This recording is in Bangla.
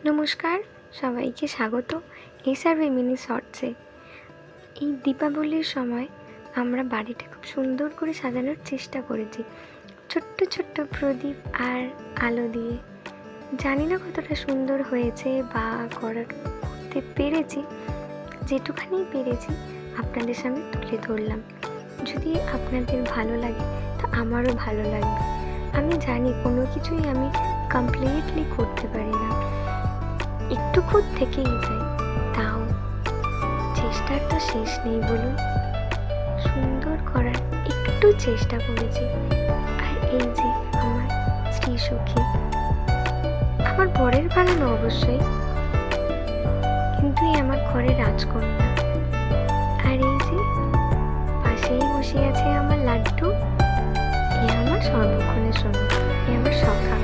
নমস্কার, সবাইকে স্বাগত এসআরভি মিনি শর্টসে। এই দীপাবলির সময় আমরা বাড়িটা খুব সুন্দর করে সাজানোর চেষ্টা করেছি ছোট্ট ছোট্ট প্রদীপ আর আলো দিয়ে। জানি না কতটা সুন্দর হয়েছে বা করতে পেরেছি, যেটুখানি পেরেছি আপনাদের সামনে তুলে ধরলাম। যদি আপনাদের ভালো লাগে তা আমারও ভালো লাগবে। আমি জানি কোনো কিছুই আমি কমপ্লিটলি করতে পারি না, একটু খুদ থেকেই যায়, তাও চেষ্টার তো শেষ নেই বলুন। সুন্দর করার একটু চেষ্টা করেছি। আর এই যে আমার শ্রী সখী, আমার বরের বানানো অবশ্যই, কিন্তু আমার ঘরের রাজকন্যা। আর এই যে পাশেই বসে আছে আমার লাড্ডু, এ আমার সর্বক্ষণের সঙ্গী, এ আমার সখা।